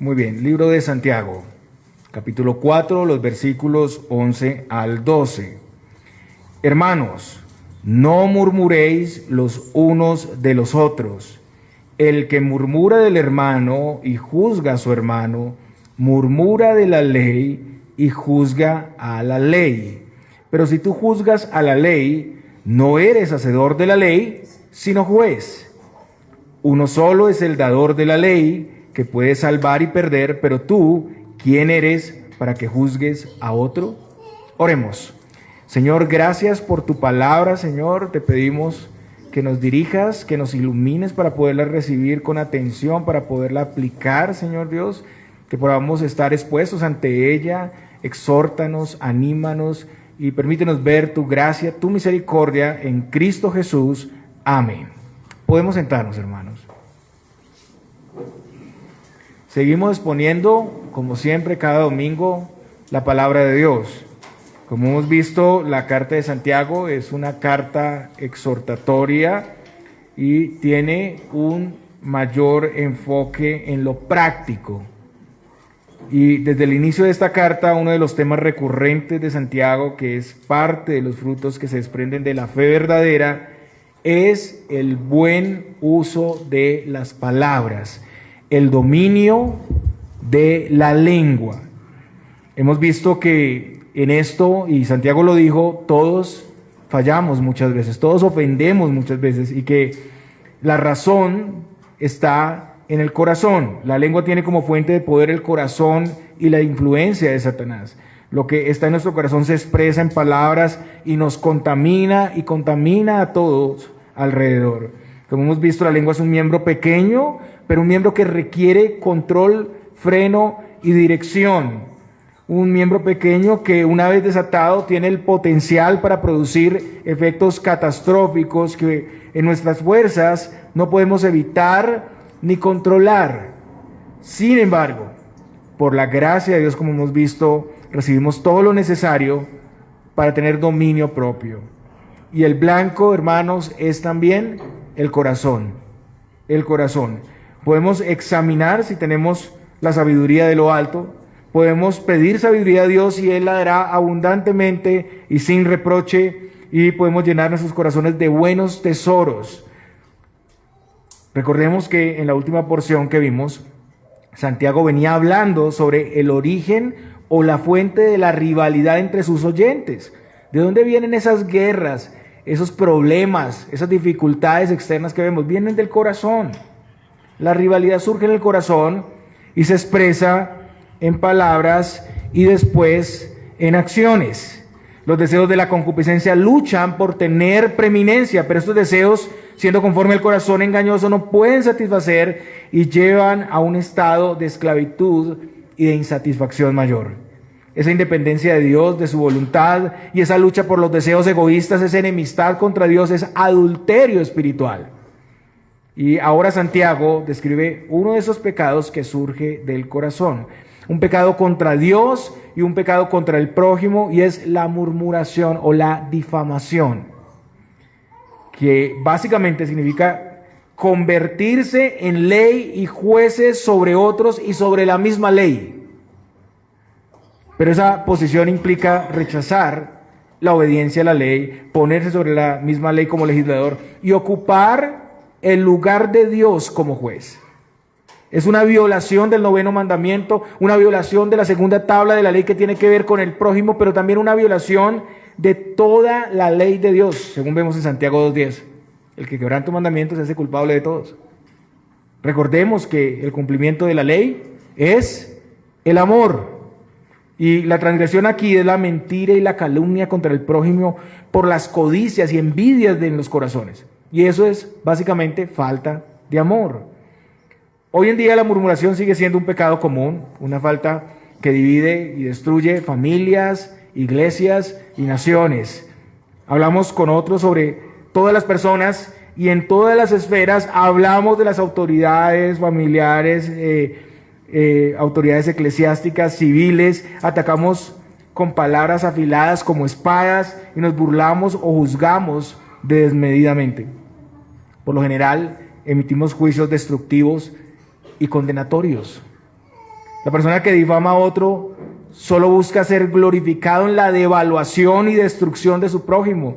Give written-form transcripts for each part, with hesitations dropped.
Muy bien, libro de Santiago, capítulo 4, los versículos 11 al 12. Hermanos, no murmuréis los unos de los otros. El que murmura del hermano y juzga a su hermano, murmura de la ley y juzga a la ley. Pero si tú juzgas a la ley, no eres hacedor de la ley, sino juez. Uno solo es el dador de la ley, que puede salvar y perder, pero tú, ¿quién eres para que juzgues a otro? Oremos. Señor, gracias por tu palabra, Señor. Te pedimos que nos dirijas, que nos ilumines para poderla recibir con atención, para poderla aplicar, Señor Dios, que podamos estar expuestos ante ella. Exhórtanos, anímanos y permítenos ver tu gracia, tu misericordia en Cristo Jesús. Amén. Podemos sentarnos, hermanos. Seguimos exponiendo, como siempre, cada domingo, la palabra de Dios. Como hemos visto, la carta de Santiago es una carta exhortatoria y tiene un mayor enfoque en lo práctico. Y desde el inicio de esta carta, uno de los temas recurrentes de Santiago, que es parte de los frutos que se desprenden de la fe verdadera, es el buen uso de las palabras, el dominio de la lengua. Hemos visto que en esto, y Santiago lo dijo, todos fallamos muchas veces, todos ofendemos muchas veces, y que la razón está en el corazón. La lengua tiene como fuente de poder el corazón y la influencia de Satanás. Lo que está en nuestro corazón se expresa en palabras y nos contamina y contamina a todos alrededor. Como hemos visto, la lengua es un miembro pequeño, pero un miembro que requiere control, freno y dirección. Un miembro pequeño que, una vez desatado, tiene el potencial para producir efectos catastróficos que en nuestras fuerzas no podemos evitar ni controlar. Sin embargo, por la gracia de Dios, como hemos visto, recibimos todo lo necesario para tener dominio propio. Y el blanco, hermanos, es también el corazón. El corazón. Podemos examinar si tenemos la sabiduría de lo alto. Podemos pedir sabiduría a Dios y Él la dará abundantemente y sin reproche, y podemos llenar nuestros corazones de buenos tesoros. Recordemos que en la última porción que vimos, Santiago venía hablando sobre el origen o la fuente de la rivalidad entre sus oyentes. ¿De dónde vienen esas guerras, esos problemas, esas dificultades externas que vemos? Vienen del corazón. La rivalidad surge en el corazón y se expresa en palabras y después en acciones. Los deseos de la concupiscencia luchan por tener preeminencia, pero estos deseos, siendo conforme al corazón engañoso, no pueden satisfacer y llevan a un estado de esclavitud y de insatisfacción mayor. Esa independencia de Dios, de su voluntad, y esa lucha por los deseos egoístas, esa enemistad contra Dios, es adulterio espiritual. Y ahora Santiago describe uno de esos pecados que surge del corazón. Un pecado contra Dios y un pecado contra el prójimo, y es la murmuración o la difamación, que básicamente significa convertirse en ley y jueces sobre otros y sobre la misma ley. Pero esa posición implica rechazar la obediencia a la ley, ponerse sobre la misma ley como legislador y ocupar el lugar de Dios como juez. Es una violación del 9º mandamiento, una violación de la 2ª tabla de la ley que tiene que ver con el prójimo, pero también una violación de toda la ley de Dios, según vemos en Santiago 2:10. El que quebranta un mandamiento se hace culpable de todos. Recordemos que el cumplimiento de la ley es el amor. Y la transgresión aquí es la mentira y la calumnia contra el prójimo por las codicias y envidias de los corazones. Y eso es básicamente falta de amor. Hoy en día la murmuración sigue siendo un pecado común, una falta que divide y destruye familias, iglesias y naciones. Hablamos con otros sobre todas las personas y en todas las esferas hablamos de las autoridades familiares, autoridades eclesiásticas, civiles, atacamos con palabras afiladas como espadas y nos burlamos o juzgamos desmedidamente. Por lo general emitimos juicios destructivos y condenatorios. La persona que difama a otro solo busca ser glorificado en la devaluación y destrucción de su prójimo.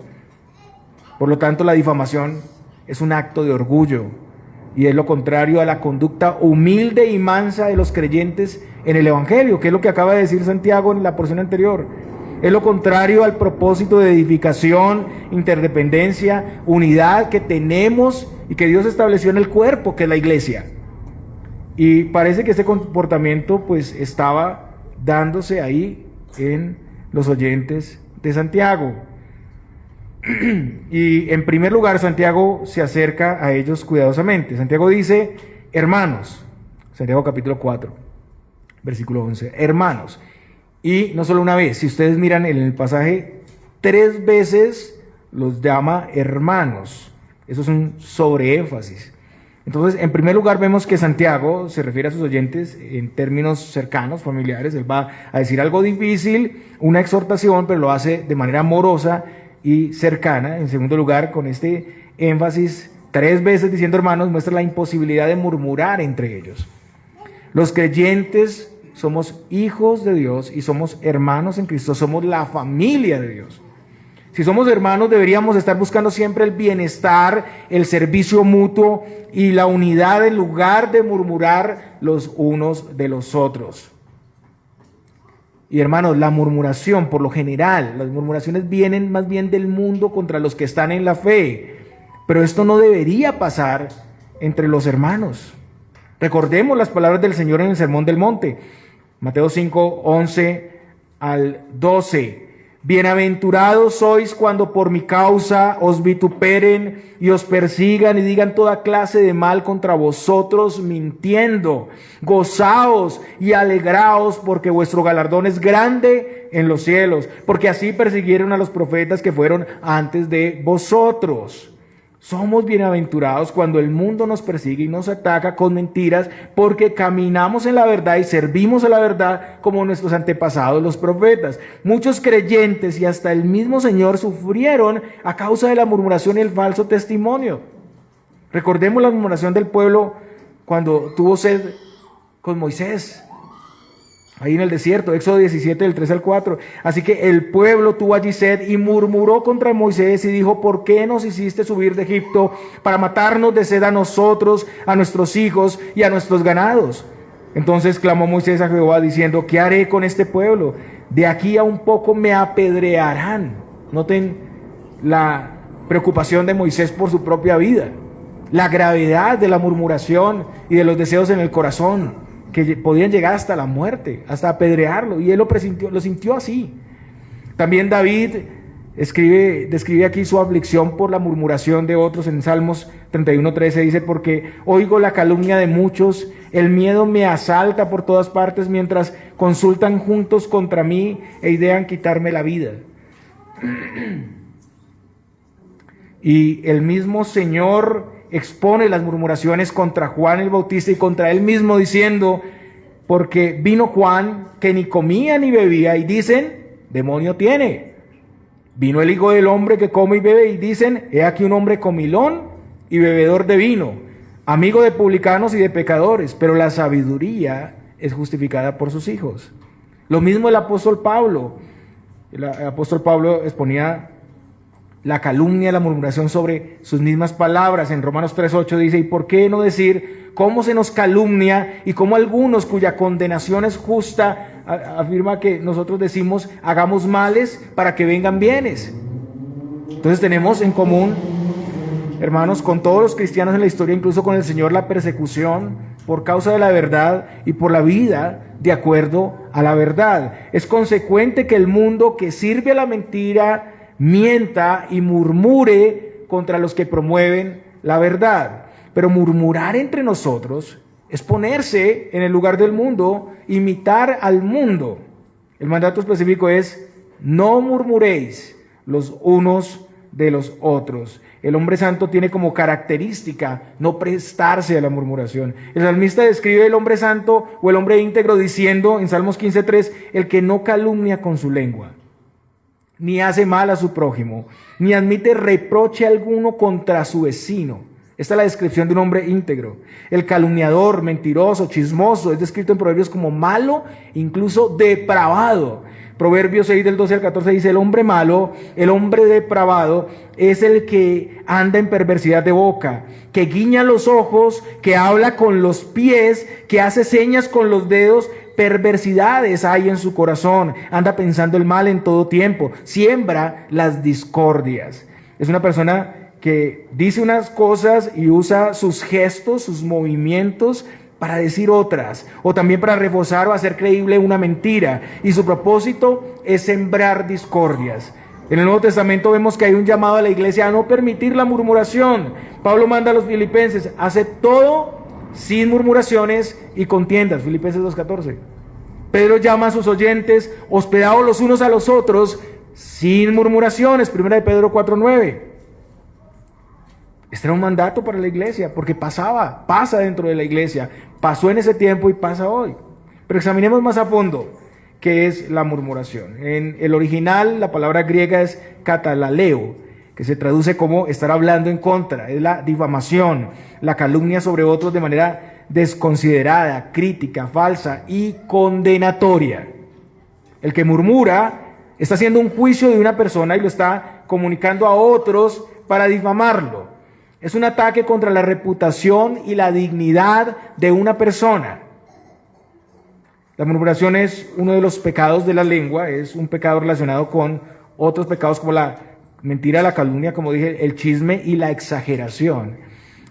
Por lo tanto, la difamación es un acto de orgullo y es lo contrario a la conducta humilde y mansa de los creyentes en el Evangelio, que es lo que acaba de decir Santiago en la porción anterior. Es lo contrario al propósito de edificación, interdependencia, unidad que tenemos y que Dios estableció en el cuerpo, que es la iglesia. Y parece que este comportamiento pues estaba dándose ahí en los oyentes de Santiago. Y en primer lugar, Santiago se acerca a ellos cuidadosamente. Santiago dice, hermanos, Santiago capítulo 4, versículo 11, hermanos. Y no solo una vez, si ustedes miran en el pasaje, 3 veces los llama hermanos. Eso es un sobreénfasis. Entonces, en primer lugar, vemos que Santiago se refiere a sus oyentes en términos cercanos, familiares. Él va a decir algo difícil, una exhortación, pero lo hace de manera amorosa y cercana. En segundo lugar, con este énfasis, 3 veces diciendo hermanos, muestra la imposibilidad de murmurar entre ellos. Los creyentes somos hijos de Dios y somos hermanos en Cristo, somos la familia de Dios. Si somos hermanos, deberíamos estar buscando siempre el bienestar, el servicio mutuo y la unidad en lugar de murmurar los unos de los otros. Y hermanos, la murmuración, por lo general, las murmuraciones vienen más bien del mundo contra los que están en la fe. Pero esto no debería pasar entre los hermanos. Recordemos las palabras del Señor en el Sermón del Monte. Mateo 5, 11 al 12. Bienaventurados sois cuando por mi causa os vituperen y os persigan y digan toda clase de mal contra vosotros mintiendo. Gozaos y alegraos porque vuestro galardón es grande en los cielos, porque así persiguieron a los profetas que fueron antes de vosotros. Somos bienaventurados cuando el mundo nos persigue y nos ataca con mentiras, porque caminamos en la verdad y servimos a la verdad como nuestros antepasados, los profetas. Muchos creyentes y hasta el mismo Señor sufrieron a causa de la murmuración y el falso testimonio. Recordemos la murmuración del pueblo cuando tuvo sed con Moisés, ahí en el desierto, Éxodo 17, del 3 al 4. Así que el pueblo tuvo allí sed y murmuró contra Moisés y dijo, ¿por qué nos hiciste subir de Egipto para matarnos de sed a nosotros, a nuestros hijos y a nuestros ganados? Entonces clamó Moisés a Jehová diciendo, ¿qué haré con este pueblo? De aquí a un poco me apedrearán. Noten la preocupación de Moisés por su propia vida, la gravedad de la murmuración y de los deseos en el corazón, que podían llegar hasta la muerte, hasta apedrearlo, y él lo sintió así. También David describe aquí su aflicción por la murmuración de otros en Salmos 31:13, dice, porque oigo la calumnia de muchos, el miedo me asalta por todas partes, mientras consultan juntos contra mí e idean quitarme la vida. Y el mismo Señor expone las murmuraciones contra Juan el Bautista y contra él mismo diciendo, porque vino Juan que ni comía ni bebía y dicen, demonio tiene. Vino el Hijo del Hombre que come y bebe y dicen, he aquí un hombre comilón y bebedor de vino, amigo de publicanos y de pecadores, pero la sabiduría es justificada por sus hijos. Lo mismo el apóstol Pablo. El apóstol Pablo exponía la calumnia, la murmuración sobre sus mismas palabras. En Romanos 3:8 dice, ¿y por qué no decir cómo se nos calumnia y cómo algunos cuya condenación es justa, afirma que nosotros decimos, hagamos males para que vengan bienes? Entonces tenemos en común, hermanos, con todos los cristianos en la historia, incluso con el Señor, la persecución por causa de la verdad y por la vida de acuerdo a la verdad. Es consecuente que el mundo que sirve a la mentira mienta y murmure contra los que promueven la verdad. Pero murmurar entre nosotros es ponerse en el lugar del mundo, imitar al mundo. El mandato específico es, no murmuréis los unos de los otros. El hombre santo tiene como característica no prestarse a la murmuración. El salmista describe el hombre santo o el hombre íntegro diciendo en Salmos 15:3, el que no calumnia con su lengua, ni hace mal a su prójimo, ni admite reproche alguno contra su vecino. Esta es la descripción de un hombre íntegro. El calumniador, mentiroso, chismoso, es descrito en Proverbios como malo, incluso depravado. Proverbios 6 del 12 al 14 dice: el hombre malo, el hombre depravado, es el que anda en perversidad de boca, que guiña los ojos, que habla con los pies, que hace señas con los dedos. Perversidades hay en su corazón, anda pensando el mal en todo tiempo, siembra las discordias. Es una persona que dice unas cosas y usa sus gestos, sus movimientos para decir otras, o también para reforzar o hacer creíble una mentira, y su propósito es sembrar discordias. En el Nuevo Testamento vemos que hay un llamado a la iglesia a no permitir la murmuración. Pablo manda a los filipenses: haced todo sin murmuraciones y contiendas, Filipenses 2:14. Pedro llama a sus oyentes: hospedaos los unos a los otros sin murmuraciones, 1 de Pedro 4:9. Este era un mandato para la iglesia, porque pasa dentro de la iglesia, pasó en ese tiempo y pasa hoy. Pero examinemos más a fondo qué es la murmuración. En el original, la palabra griega es katalaleo, que se traduce como estar hablando en contra, es la difamación, la calumnia sobre otros de manera desconsiderada, crítica, falsa y condenatoria. El que murmura está haciendo un juicio de una persona y lo está comunicando a otros para difamarlo. Es un ataque contra la reputación y la dignidad de una persona. La murmuración es uno de los pecados de la lengua, es un pecado relacionado con otros pecados como la mentira, la calumnia, como dije, el chisme y la exageración.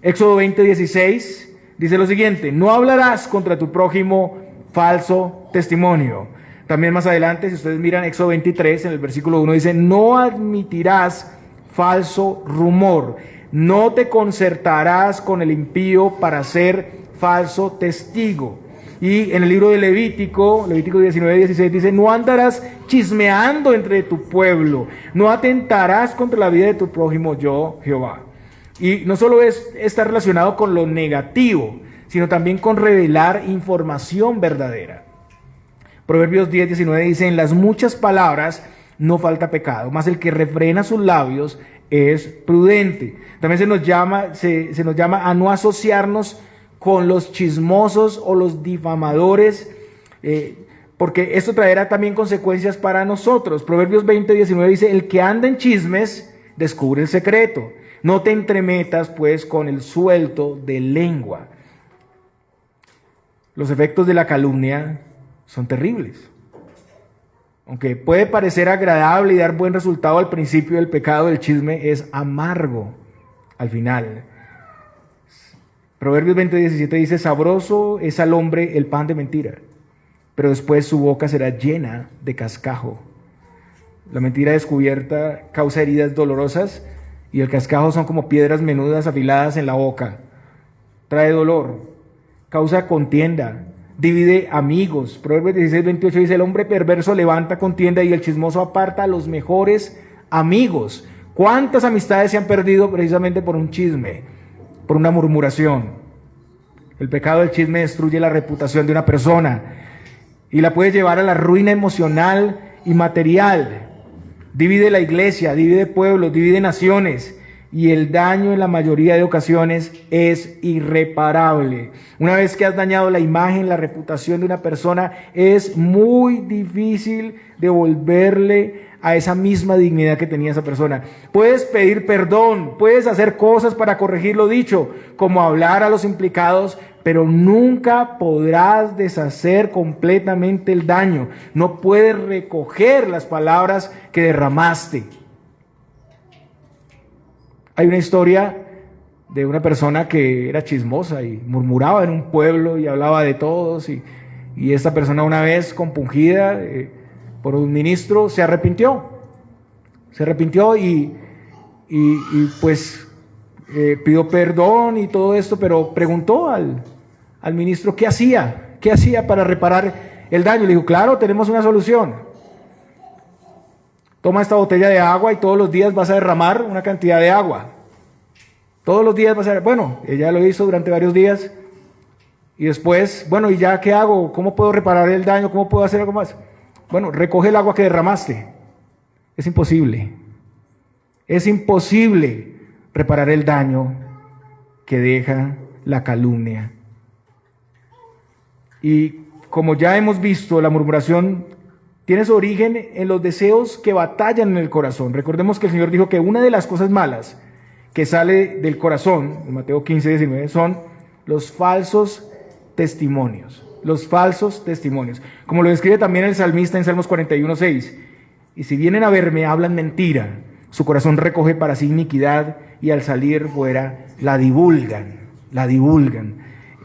Éxodo 20:16 dice lo siguiente: no hablarás contra tu prójimo falso testimonio. También más adelante, si ustedes miran Éxodo 23, en el versículo 1 dice: no admitirás falso rumor, no te concertarás con el impío para ser falso testigo. Y en el libro de Levítico 19:16 dice: no andarás chismeando entre tu pueblo, no atentarás contra la vida de tu prójimo, yo Jehová. Y no solo está relacionado con lo negativo, sino también con revelar información verdadera. Proverbios 10:19 dice: en las muchas palabras no falta pecado, mas el que refrena sus labios es prudente. También se nos llama a no asociarnos con los chismosos o los difamadores, porque esto traerá también consecuencias para nosotros. Proverbios 20:19 dice: el que anda en chismes descubre el secreto. No te entremetas pues con el suelto de lengua. Los efectos de la calumnia son terribles. Aunque puede parecer agradable y dar buen resultado al principio, el pecado del chisme es amargo al final. Proverbios 20:17 dice: sabroso es al hombre el pan de mentira, pero después su boca será llena de cascajo. La mentira descubierta causa heridas dolorosas y el cascajo son como piedras menudas afiladas en la boca. Trae dolor, causa contienda, divide amigos. Proverbios 16:28 dice: el hombre perverso levanta contienda y el chismoso aparta a los mejores amigos. ¿Cuántas amistades se han perdido precisamente por un chisme, por una murmuración? El pecado del chisme destruye la reputación de una persona y la puede llevar a la ruina emocional y material. Divide la iglesia, divide pueblos, divide naciones, y el daño en la mayoría de ocasiones es irreparable. Una vez que has dañado la imagen, la reputación de una persona, es muy difícil devolverle a esa misma dignidad que tenía esa persona. Puedes pedir perdón, puedes hacer cosas para corregir lo dicho, como hablar a los implicados, pero nunca podrás deshacer completamente el daño. No puedes recoger las palabras que derramaste. Hay una historia de una persona que era chismosa y murmuraba en un pueblo y hablaba de todos, y esta persona, una vez compungida por un ministro, se arrepintió y pues pidió perdón y todo esto, pero preguntó al ministro qué hacía para reparar el daño. Le dijo: claro, tenemos una solución. Toma esta botella de agua y todos los días vas a derramar una cantidad de agua. Todos los días vas a... Bueno, ella lo hizo durante varios días y después, bueno, ¿y ya qué hago? ¿Cómo puedo reparar el daño? ¿Cómo puedo hacer algo más? Bueno, recoge el agua que derramaste. Es imposible. Es imposible reparar el daño que deja la calumnia. Y como ya hemos visto, la murmuración tiene su origen en los deseos que batallan en el corazón. Recordemos que el Señor dijo que una de las cosas malas que sale del corazón, en Mateo 15, 19, son los falsos testimonios. Los falsos testimonios. Como lo describe también el salmista en Salmos 41, 6. Y si vienen a verme, hablan mentira. Su corazón recoge para sí iniquidad y al salir fuera la divulgan. La divulgan.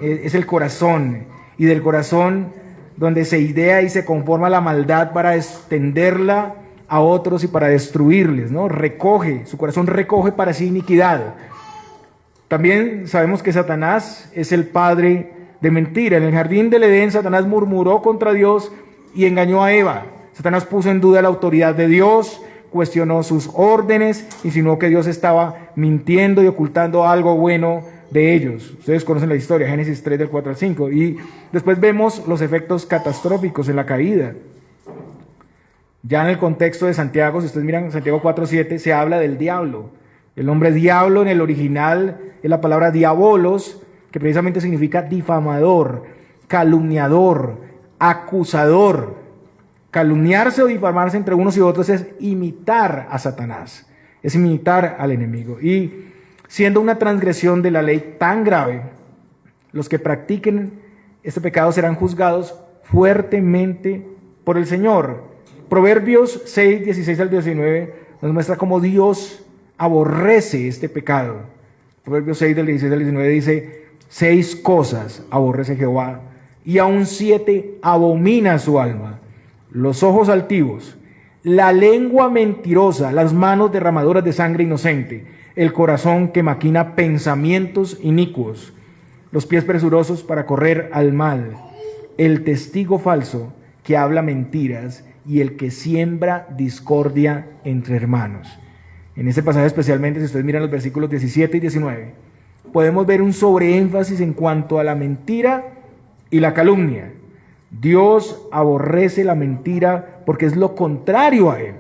Es el corazón. Y del corazón donde se idea y se conforma la maldad para extenderla a otros y para destruirles, ¿no? Recoge, su corazón recoge para sí iniquidad. También sabemos que Satanás es el padre de mentira. En el jardín del Edén, Satanás murmuró contra Dios y engañó a Eva. Satanás puso en duda la autoridad de Dios, cuestionó sus órdenes, insinuó que Dios estaba mintiendo y ocultando algo bueno de ellos. Ustedes conocen la historia, Génesis 3 del 4 al 5. Y después vemos los efectos catastróficos en la caída. Ya en el contexto de Santiago, si ustedes miran Santiago 4:7, se habla del diablo. El nombre diablo en el original es la palabra diabolos, que precisamente significa difamador, calumniador, acusador. Calumniarse o difamarse entre unos y otros es imitar a Satanás, es imitar al enemigo. Y siendo una transgresión de la ley tan grave, los que practiquen este pecado serán juzgados fuertemente por el Señor. Proverbios 6, 16 al 19 nos muestra cómo Dios aborrece este pecado. Proverbios 6 del 16 al 19 dice: 6 cosas aborrece Jehová, y aún 7 abomina su alma: los ojos altivos, la lengua mentirosa, las manos derramadoras de sangre inocente, el corazón que maquina pensamientos inicuos, los pies presurosos para correr al mal, el testigo falso que habla mentiras y el que siembra discordia entre hermanos. En este pasaje especialmente, si ustedes miran los versículos 17 y 19, podemos ver un sobreénfasis en cuanto a la mentira y la calumnia. Dios aborrece la mentira porque es lo contrario a él,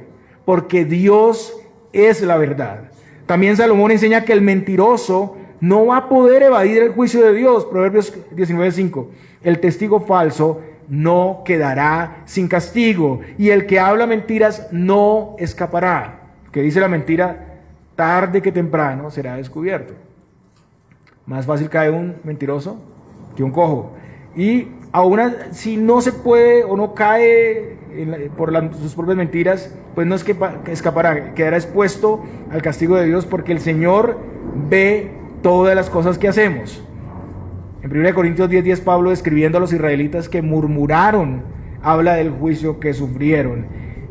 porque Dios es la verdad. También Salomón enseña que el mentiroso no va a poder evadir el juicio de Dios. Proverbios 19:5. El testigo falso no quedará sin castigo, y el que habla mentiras no escapará. Que dice la mentira, tarde que temprano será descubierto. Más fácil cae un mentiroso que un cojo. Y aún si no se puede o no cae por sus propias mentiras, pues no es que escapará, quedará expuesto al castigo de Dios, porque el Señor ve todas las cosas que hacemos. En 1 Corintios 10:10, Pablo, escribiendo a los israelitas que murmuraron, habla del juicio que sufrieron.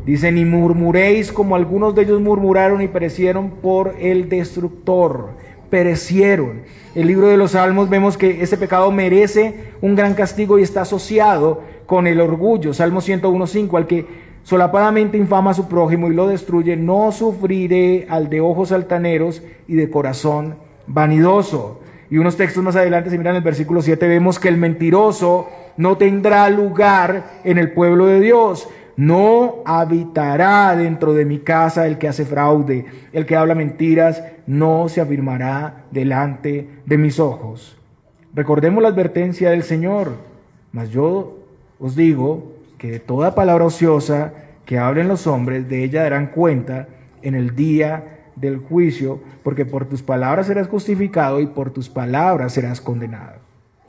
Dice: ni murmuréis como algunos de ellos murmuraron y perecieron por el destructor. Perecieron. El libro de los Salmos vemos que ese pecado merece un gran castigo y está asociado con el orgullo. Salmo 101:5, al que solapadamente infama a su prójimo y lo destruye, no sufriré al de ojos altaneros y de corazón vanidoso. Y unos textos más adelante, si miran el versículo 7, vemos que el mentiroso no tendrá lugar en el pueblo de Dios. No habitará dentro de mi casa el que hace fraude, el que habla mentiras, no se afirmará delante de mis ojos. Recordemos la advertencia del Señor: mas yo os digo que de toda palabra ociosa que hablen los hombres, de ella darán cuenta en el día del juicio, porque por tus palabras serás justificado y por tus palabras serás condenado.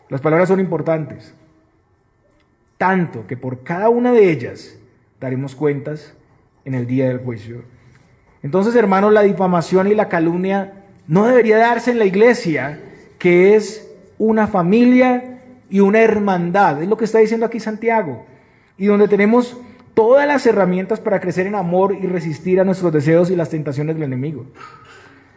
Las palabras son importantes, tanto que por cada una de ellas daremos cuentas en el día del juicio. Entonces, hermanos, la difamación y la calumnia no debería darse en la iglesia, que es una familia y una hermandad. Es lo que está diciendo aquí Santiago. Y donde tenemos todas las herramientas para crecer en amor y resistir a nuestros deseos y las tentaciones del enemigo.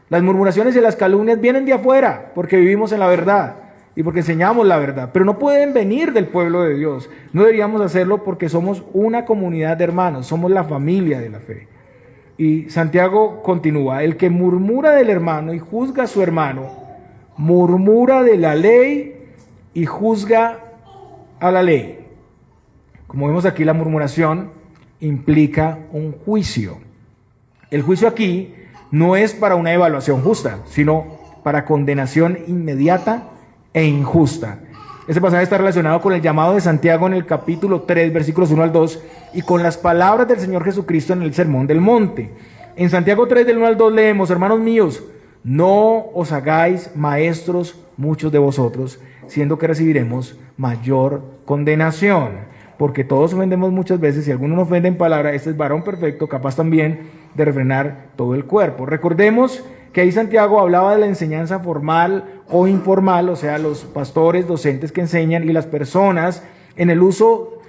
Las murmuraciones y las calumnias vienen de afuera, porque vivimos en la verdad y porque enseñamos la verdad, pero no pueden venir del pueblo de Dios. No deberíamos hacerlo porque somos una comunidad de hermanos, somos la familia de la fe. Y Santiago continúa: el que murmura del hermano y juzga a su hermano, murmura de la ley y juzga a la ley. Como vemos aquí, la murmuración implica un juicio. El juicio aquí no es para una evaluación justa, sino para condenación inmediata e injusta. Este pasaje está relacionado con el llamado de Santiago en el capítulo 3, versículos 1 al 2, y con las palabras del Señor Jesucristo en el Sermón del Monte. En Santiago 3, del 1 al 2 leemos: hermanos míos, no os hagáis maestros muchos de vosotros, siendo que recibiremos mayor condenación. Porque todos ofendemos muchas veces, si alguno nos ofende en palabra, este es varón perfecto, capaz también de refrenar todo el cuerpo. Recordemos que ahí Santiago hablaba de la enseñanza formal o informal, o sea, los pastores, docentes que enseñan, y las personas en el uso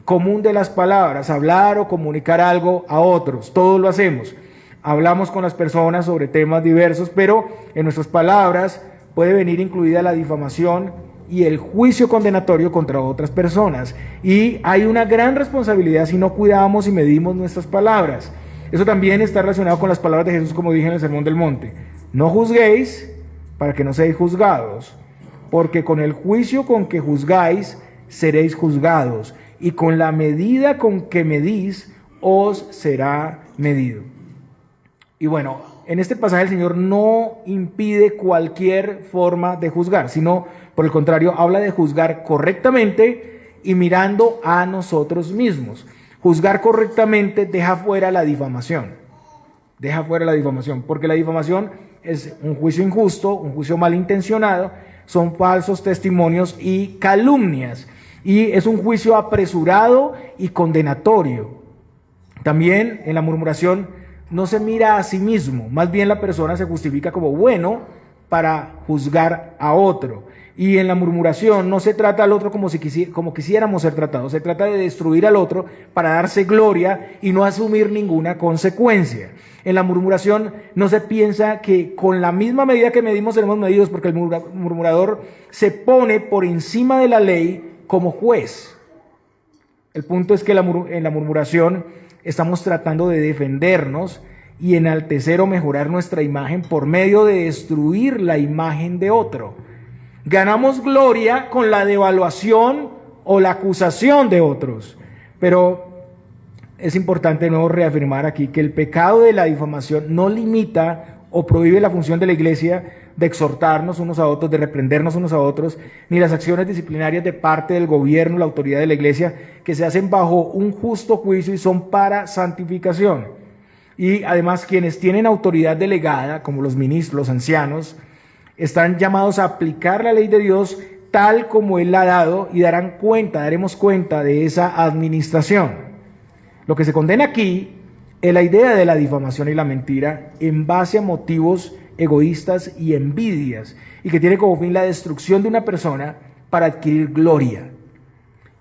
común de las palabras, hablar o comunicar algo a otros. Todos lo hacemos. Hablamos con las personas sobre temas diversos, pero en nuestras palabras puede venir incluida la difamación y el juicio condenatorio contra otras personas. Y hay una gran responsabilidad si no cuidamos y medimos nuestras palabras. Eso también está relacionado con las palabras de Jesús, como dije en el Sermón del Monte. No juzguéis para que no seáis juzgados, porque con el juicio con que juzgáis seréis juzgados, y con la medida con que medís os será medido. Y bueno, en este pasaje el Señor no impide cualquier forma de juzgar, sino por el contrario, habla de juzgar correctamente y mirando a nosotros mismos. Juzgar correctamente deja fuera la difamación. Deja fuera la difamación, porque la difamación es un juicio injusto, un juicio malintencionado, son falsos testimonios y calumnias, y es un juicio apresurado y condenatorio. También en la murmuración no se mira a sí mismo, más bien la persona se justifica como bueno para juzgar a otro. Y en la murmuración no se trata al otro como quisiéramos ser tratados, se trata de destruir al otro para darse gloria y no asumir ninguna consecuencia. En la murmuración no se piensa que con la misma medida que medimos seremos medidos, porque el murmurador se pone por encima de la ley como juez. El punto es que en la murmuración estamos tratando de defendernos y enaltecer o mejorar nuestra imagen por medio de destruir la imagen de otro. Ganamos gloria con la devaluación o la acusación de otros, pero es importante de nuevo reafirmar aquí que el pecado de la difamación no limita o prohíbe la función de la iglesia de exhortarnos unos a otros, de reprendernos unos a otros, ni las acciones disciplinarias de parte del gobierno, la autoridad de la iglesia, que se hacen bajo un justo juicio y son para santificación. Y además quienes tienen autoridad delegada, como los ministros, los ancianos, están llamados a aplicar la ley de Dios tal como Él la ha dado, y daremos cuenta de esa administración. Lo que se condena aquí es la idea de la difamación y la mentira en base a motivos egoístas y envidias, y que tiene como fin la destrucción de una persona para adquirir gloria.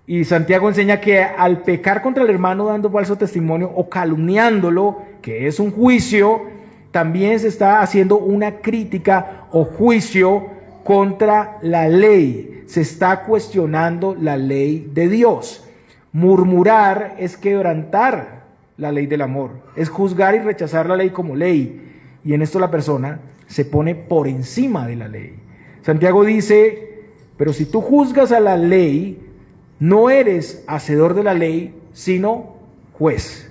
Y Santiago enseña que al pecar contra el hermano dando falso testimonio o calumniándolo, que es un juicio, también se está haciendo una crítica o juicio contra la ley. Se está cuestionando la ley de Dios. Murmurar es quebrantar la ley del amor, es juzgar y rechazar la ley como ley. Y en esto la persona se pone por encima de la ley. Santiago dice, pero si tú juzgas a la ley, no eres hacedor de la ley, sino juez.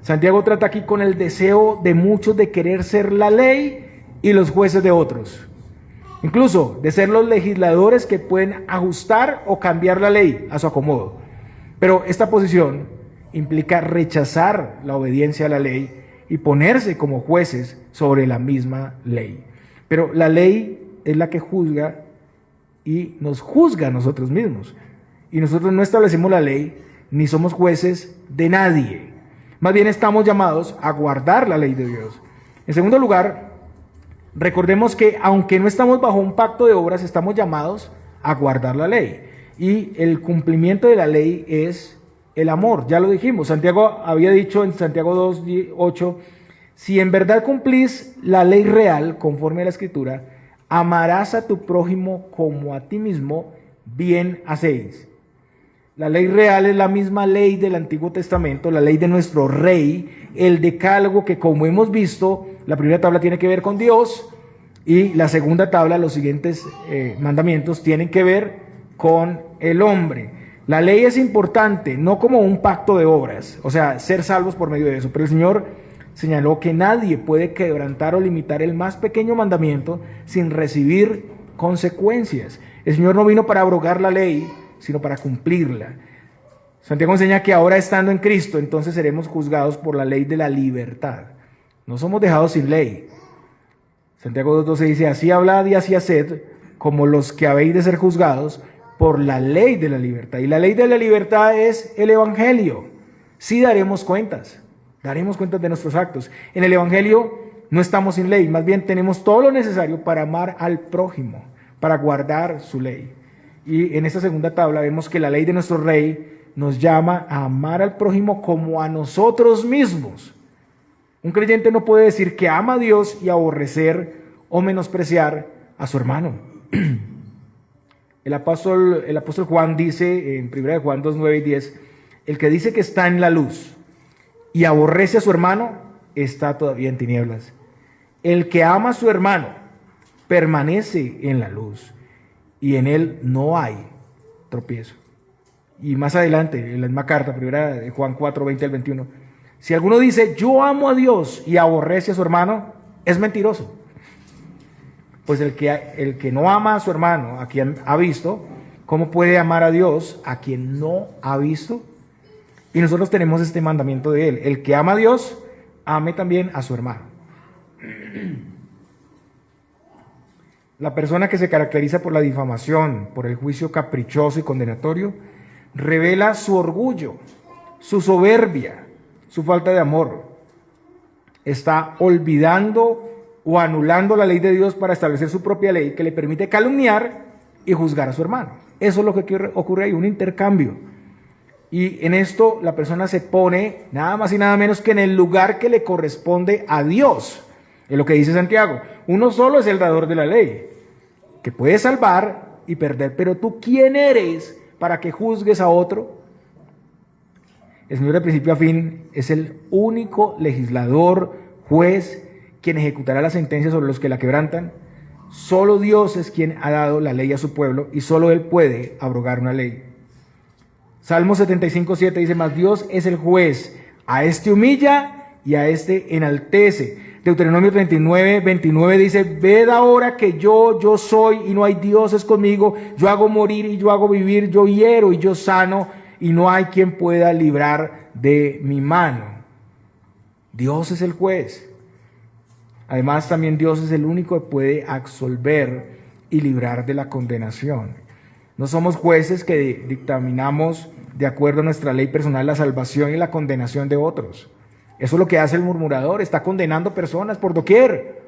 Santiago trata aquí con el deseo de muchos de querer ser la ley y los jueces de otros. Incluso de ser los legisladores que pueden ajustar o cambiar la ley a su acomodo. Pero esta posición implica rechazar la obediencia a la ley y ponerse como jueces sobre la misma ley. Pero la ley es la que juzga y nos juzga a nosotros mismos. Y nosotros no establecemos la ley ni somos jueces de nadie. Más bien estamos llamados a guardar la ley de Dios. En segundo lugar, recordemos que aunque no estamos bajo un pacto de obras, estamos llamados a guardar la ley. Y el cumplimiento de la ley es el amor, ya lo dijimos. Santiago había dicho en Santiago 2:8, si en verdad cumplís la ley real, conforme a la Escritura, amarás a tu prójimo como a ti mismo, bien hacéis. La ley real es la misma ley del Antiguo Testamento, la ley de nuestro rey, el decálogo que, como hemos visto, la primera tabla tiene que ver con Dios y la segunda tabla, los siguientes mandamientos, tienen que ver con el hombre. La ley es importante, no como un pacto de obras, o sea, ser salvos por medio de eso, pero el Señor señaló que nadie puede quebrantar o limitar el más pequeño mandamiento sin recibir consecuencias. El Señor no vino para abrogar la ley, sino para cumplirla. Santiago enseña que ahora, estando en Cristo, entonces seremos juzgados por la ley de la libertad. No somos dejados sin ley. Santiago 2:12 dice: así hablad y así haced, como los que habéis de ser juzgados por la ley de la libertad. Y la ley de la libertad es el Evangelio. Sí daremos cuentas de nuestros actos. En el Evangelio no estamos sin ley, más bien tenemos todo lo necesario para amar al prójimo, para guardar su ley. Y en esta segunda tabla vemos que la ley de nuestro Rey nos llama a amar al prójimo como a nosotros mismos. Un creyente no puede decir que ama a Dios y aborrecer o menospreciar a su hermano. El apóstol Juan dice en 1 Juan 2:9 y 10, el que dice que está en la luz y aborrece a su hermano, está todavía en tinieblas. El que ama a su hermano permanece en la luz y en él no hay tropiezo. Y más adelante, en la misma carta, 1 Juan 4:20 al 21, si alguno dice, yo amo a Dios y aborrece a su hermano, es mentiroso. Pues el que no ama a su hermano, a quien ha visto, ¿cómo puede amar a Dios a quien no ha visto? Y nosotros tenemos este mandamiento de él: el que ama a Dios, ame también a su hermano. La persona que se caracteriza por la difamación, por el juicio caprichoso y condenatorio, revela su orgullo, su soberbia, su falta de amor. Está olvidando o anulando la ley de Dios para establecer su propia ley que le permite calumniar y juzgar a su hermano. Eso es lo que ocurre ahí, un intercambio. Y en esto la persona se pone nada más y nada menos que en el lugar que le corresponde a Dios. Es lo que dice Santiago: uno solo es el dador de la ley, que puede salvar y perder, pero tú ¿quién eres para que juzgues a otro? El Señor de principio a fin es el único legislador, juez, quien ejecutará la sentencia sobre los que la quebrantan. Solo Dios es quien ha dado la ley a su pueblo y solo Él puede abrogar una ley. Salmo 75:7 dice: mas Dios es el juez, a este humilla y a este enaltece. Deuteronomio 39:29 dice: ved ahora que yo soy y no hay dioses conmigo, yo hago morir y yo hago vivir, yo hiero y yo sano, y no hay quien pueda librar de mi mano. Dios es el juez. Además, también Dios es el único que puede absolver y librar de la condenación. No somos jueces que dictaminamos de acuerdo a nuestra ley personal la salvación y la condenación de otros. Eso es lo que hace el murmurador, está condenando personas por doquier.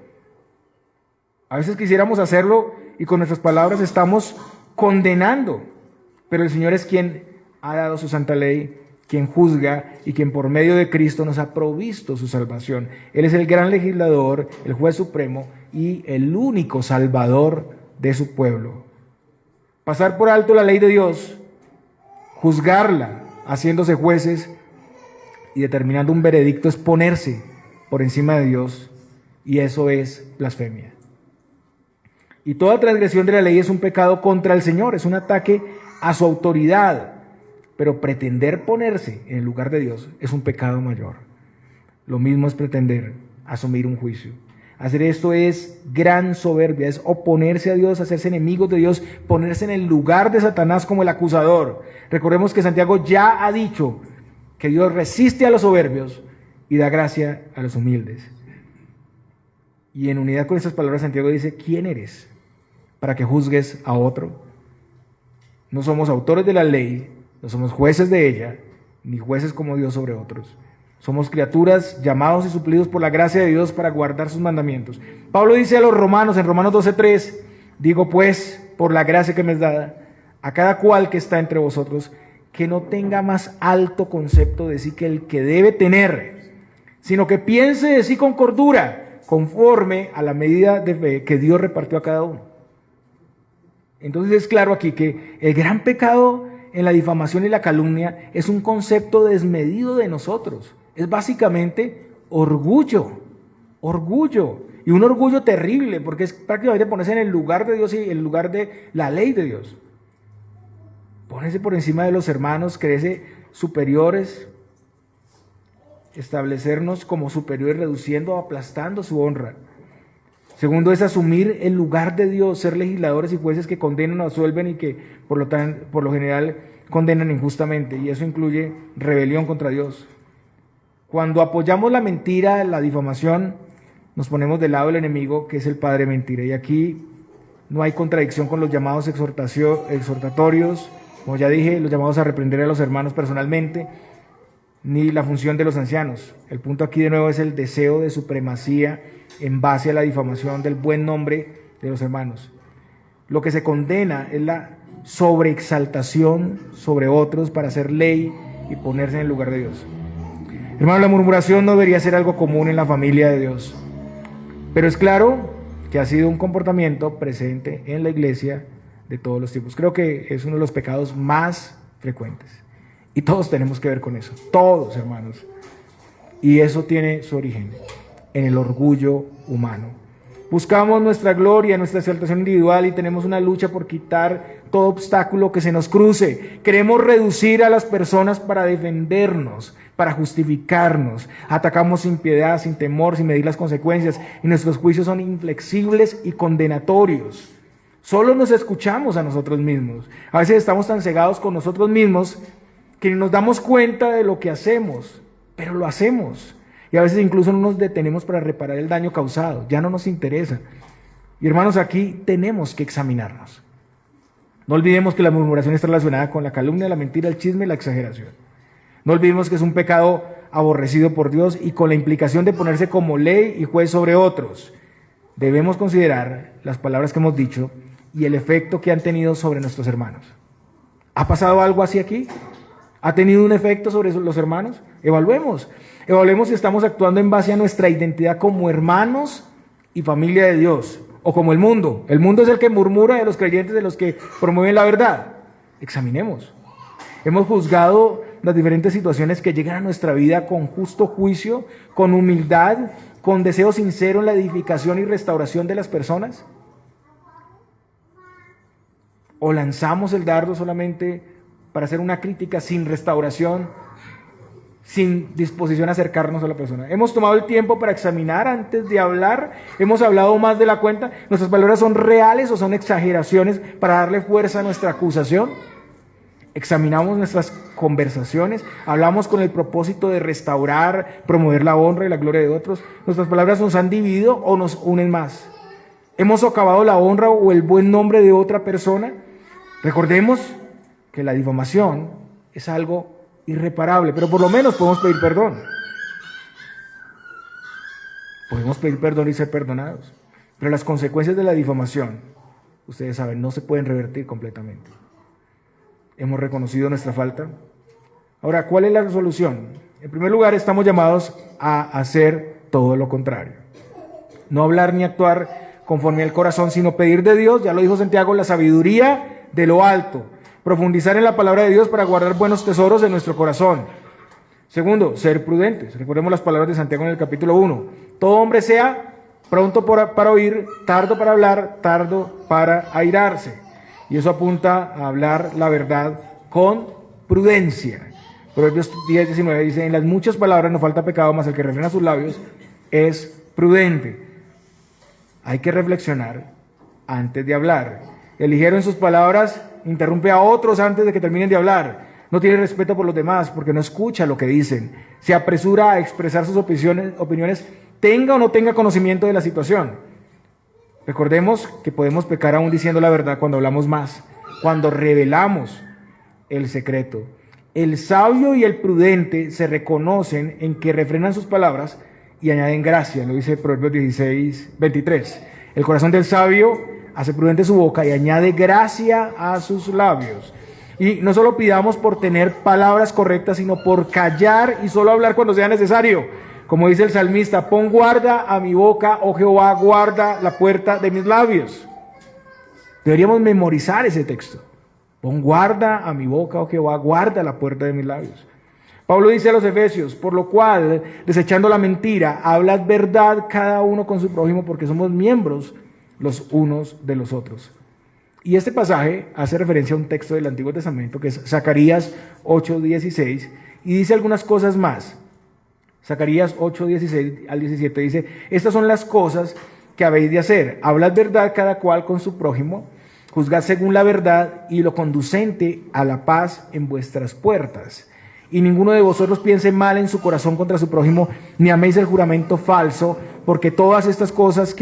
A veces quisiéramos hacerlo y con nuestras palabras estamos condenando, pero el Señor es quien ha dado su santa ley, quien juzga y quien por medio de Cristo nos ha provisto su salvación. Él es el gran legislador, el juez supremo y el único salvador de su pueblo. Pasar por alto la ley de Dios, juzgarla haciéndose jueces y determinando un veredicto, es ponerse por encima de Dios, y eso es blasfemia. Y toda transgresión de la ley es un pecado contra el Señor, es un ataque a su autoridad. Pero pretender ponerse en el lugar de Dios es un pecado mayor. Lo mismo es pretender asumir un juicio. Hacer esto es gran soberbia, es oponerse a Dios, hacerse enemigos de Dios, ponerse en el lugar de Satanás como el acusador. Recordemos que Santiago ya ha dicho que Dios resiste a los soberbios y da gracia a los humildes. Y en unidad con estas palabras, Santiago dice: ¿quién eres para que juzgues a otro? No somos autores de la ley, no somos jueces de ella, ni jueces como Dios sobre otros. Somos criaturas llamados y suplidos por la gracia de Dios para guardar sus mandamientos. Pablo dice a los romanos en Romanos 12:3: digo pues, por la gracia que me es dada, a cada cual que está entre vosotros, que no tenga más alto concepto de sí que el que debe tener, sino que piense de sí con cordura, conforme a la medida de fe que Dios repartió a cada uno. Entonces es claro aquí que el gran pecado en la difamación y la calumnia es un concepto desmedido de nosotros. Es básicamente orgullo, y un orgullo terrible, porque es prácticamente ponerse en el lugar de Dios y en el lugar de la ley de Dios. Ponerse por encima de los hermanos, creerse superiores. establecernos como superiores, reduciendo o aplastando su honra. Segundo es asumir el lugar de Dios, ser legisladores y jueces que condenan o absuelven y que por lo general condenan injustamente, y eso incluye rebelión contra Dios. Cuando apoyamos la mentira, la difamación, nos ponemos del lado del enemigo, que es el padre de mentira, y aquí no hay contradicción con los llamados exhortatorios, como ya dije, los llamados a reprender a los hermanos personalmente, ni la función de los ancianos. El punto aquí de nuevo es el deseo de supremacía en base a la difamación del buen nombre de los hermanos. Lo que se condena es la sobreexaltación sobre otros para hacer ley y ponerse en el lugar de Dios. Hermano, la murmuración no debería ser algo común en la familia de Dios, pero es claro que ha sido un comportamiento presente en la iglesia de todos los tipos. Creo que es uno de los pecados más frecuentes y todos tenemos que ver con eso, todos, hermanos, y eso tiene su origen en el orgullo humano. Buscamos nuestra gloria, nuestra exaltación individual y tenemos una lucha por quitar todo obstáculo que se nos cruce. Queremos reducir a las personas para defendernos, para justificarnos. Atacamos sin piedad, sin temor, sin medir las consecuencias, y nuestros juicios son inflexibles y condenatorios. Solo nos escuchamos a nosotros mismos. A veces estamos tan cegados con nosotros mismos que ni nos damos cuenta de lo que hacemos, pero lo hacemos. Y a veces incluso no nos detenemos para reparar el daño causado, ya no nos interesa. Y hermanos, aquí tenemos que examinarnos. No olvidemos que la murmuración está relacionada con la calumnia, la mentira, el chisme y la exageración. No olvidemos que es un pecado aborrecido por Dios y con la implicación de ponerse como ley y juez sobre otros. Debemos considerar las palabras que hemos dicho y el efecto que han tenido sobre nuestros hermanos. ¿Ha pasado algo así aquí? ¿Ha tenido un efecto sobre los hermanos? Evaluemos si estamos actuando en base a nuestra identidad como hermanos y familia de Dios, o como el mundo. El mundo es el que murmura de los creyentes, de los que promueven la verdad. Examinemos. Hemos juzgado las diferentes situaciones que llegan a nuestra vida con justo juicio, con humildad, con deseo sincero en la edificación y restauración de las personas. ¿O lanzamos el dardo solamente para hacer una crítica sin restauración, sin disposición a acercarnos a la persona? Hemos tomado el tiempo para examinar antes de hablar. Hemos hablado más de la cuenta. ¿Nuestras palabras son reales o son exageraciones para darle fuerza a nuestra acusación? Examinamos nuestras conversaciones. Hablamos con el propósito de restaurar, promover la honra y la gloria de otros. ¿Nuestras palabras nos han dividido o nos unen más? ¿Hemos socavado la honra o el buen nombre de otra persona? Recordemos que la difamación es algo irreparable, pero por lo menos podemos pedir perdón. Podemos pedir perdón y ser perdonados. Pero las consecuencias de la difamación, ustedes saben, no se pueden revertir completamente. Hemos reconocido nuestra falta. Ahora, ¿cuál es la resolución? En primer lugar, estamos llamados a hacer todo lo contrario. No hablar ni actuar conforme al corazón, sino pedir de Dios, ya lo dijo Santiago, la sabiduría de lo alto. Profundizar en la palabra de Dios para guardar buenos tesoros en nuestro corazón. Segundo, ser prudentes. Recordemos las palabras de Santiago en el capítulo 1. Todo hombre sea pronto para oír, tardo para hablar, tardo para airarse. Y eso apunta a hablar la verdad con prudencia. Proverbios 10:19 dice: en las muchas palabras no falta pecado, mas el que refrena sus labios es prudente. Hay que reflexionar antes de hablar. El ligero en sus palabras interrumpe a otros antes de que terminen de hablar. No tiene respeto por los demás porque no escucha lo que dicen. Se apresura a expresar sus opiniones, tenga o no tenga conocimiento de la situación. Recordemos que podemos pecar aún diciendo la verdad cuando hablamos más, cuando revelamos el secreto. El sabio y el prudente se reconocen en que refrenan sus palabras y añaden gracia, lo dice Proverbios 16:23. El corazón del sabio hace prudente su boca y añade gracia a sus labios. Y no solo pidamos por tener palabras correctas, sino por callar y solo hablar cuando sea necesario. Como dice el salmista: pon guarda a mi boca, oh Jehová, guarda la puerta de mis labios. Deberíamos memorizar ese texto. Pon guarda a mi boca, oh Jehová, guarda la puerta de mis labios. Pablo dice a los Efesios: por lo cual, desechando la mentira, hablad verdad cada uno con su prójimo, porque somos miembros los unos de los otros. Y este pasaje hace referencia a un texto del Antiguo Testamento que es Zacarías 8:16 y dice algunas cosas más. Zacarías 8, 16 al 17 dice, estas son las cosas que habéis de hacer. Hablad verdad cada cual con su prójimo, juzgad según la verdad y lo conducente a la paz en vuestras puertas. Y ninguno de vosotros piense mal en su corazón contra su prójimo, ni améis el juramento falso, porque todas estas cosas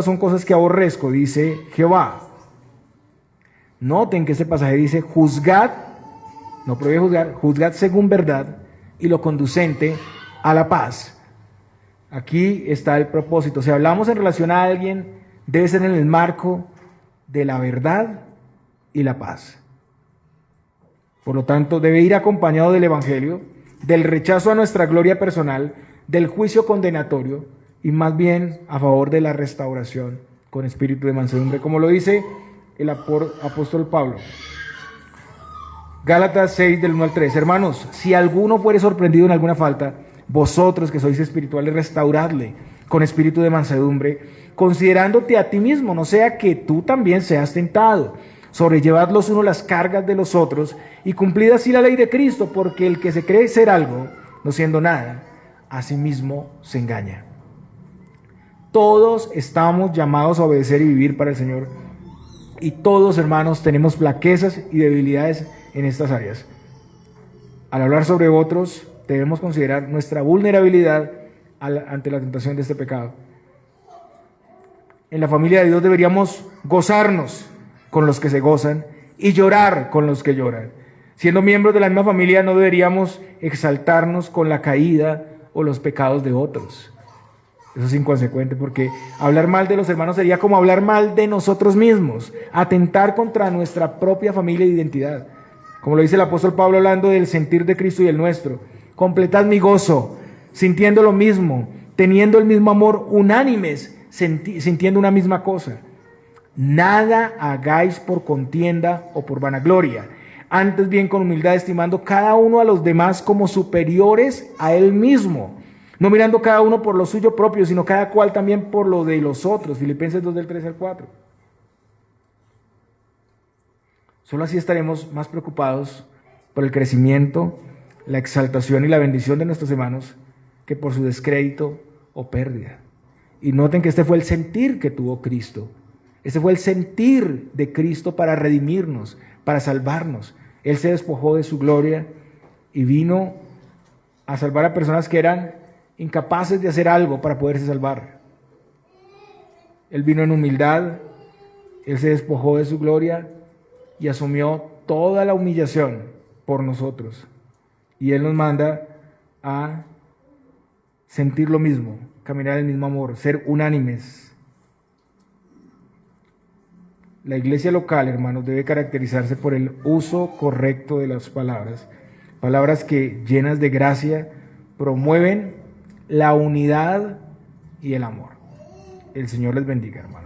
son cosas que aborrezco, dice Jehová. Noten que este pasaje dice, juzgad, no prohíbe juzgar, juzgad según verdad y lo conducente a la paz. Aquí está el propósito. Si hablamos en relación a alguien, debe ser en el marco de la verdad y la paz. Por lo tanto, debe ir acompañado del Evangelio, del rechazo a nuestra gloria personal, del juicio condenatorio y más bien a favor de la restauración con espíritu de mansedumbre, como lo dice el apóstol Pablo. Gálatas 6 del 1 al 3. Hermanos, si alguno fuere sorprendido en alguna falta, vosotros que sois espirituales, restauradle con espíritu de mansedumbre, considerándote a ti mismo, no sea que tú también seas tentado. Sobrellevad los unos las cargas de los otros y cumplid así la ley de Cristo, porque el que se cree ser algo, no siendo nada, a sí mismo se engaña. Todos estamos llamados a obedecer y vivir para el Señor, y todos, hermanos, tenemos flaquezas y debilidades en estas áreas. Al hablar sobre otros, debemos considerar nuestra vulnerabilidad ante la tentación de este pecado. En la familia de Dios deberíamos gozarnos con los que se gozan y llorar con los que lloran. Siendo miembros de la misma familia, no deberíamos exaltarnos con la caída o los pecados de otros. Eso es inconsecuente, porque hablar mal de los hermanos sería como hablar mal de nosotros mismos, atentar contra nuestra propia familia e identidad. Como lo dice el apóstol Pablo hablando del sentir de Cristo y el nuestro. Completad mi gozo, sintiendo lo mismo, teniendo el mismo amor, unánimes, sintiendo una misma cosa. Nada hagáis por contienda o por vanagloria, antes bien con humildad, estimando cada uno a los demás como superiores a él mismo, no mirando cada uno por lo suyo propio, sino cada cual también por lo de los otros. Filipenses 2 del 3 al 4. Solo así estaremos más preocupados por el crecimiento, la exaltación y la bendición de nuestros hermanos que por su descrédito o pérdida. Y noten que este fue el sentir que tuvo Cristo. Este fue el sentir de Cristo para redimirnos, para salvarnos. Él se despojó de su gloria y vino a salvar a personas que eran incapaces de hacer algo para poderse salvar. Él vino en humildad, Él se despojó de su gloria y asumió toda la humillación por nosotros. Y Él nos manda a sentir lo mismo, caminar en el mismo amor, ser unánimes. La iglesia local, hermanos, debe caracterizarse por el uso correcto de las palabras. Palabras que, llenas de gracia, promueven la unidad y el amor. El Señor les bendiga, hermanos.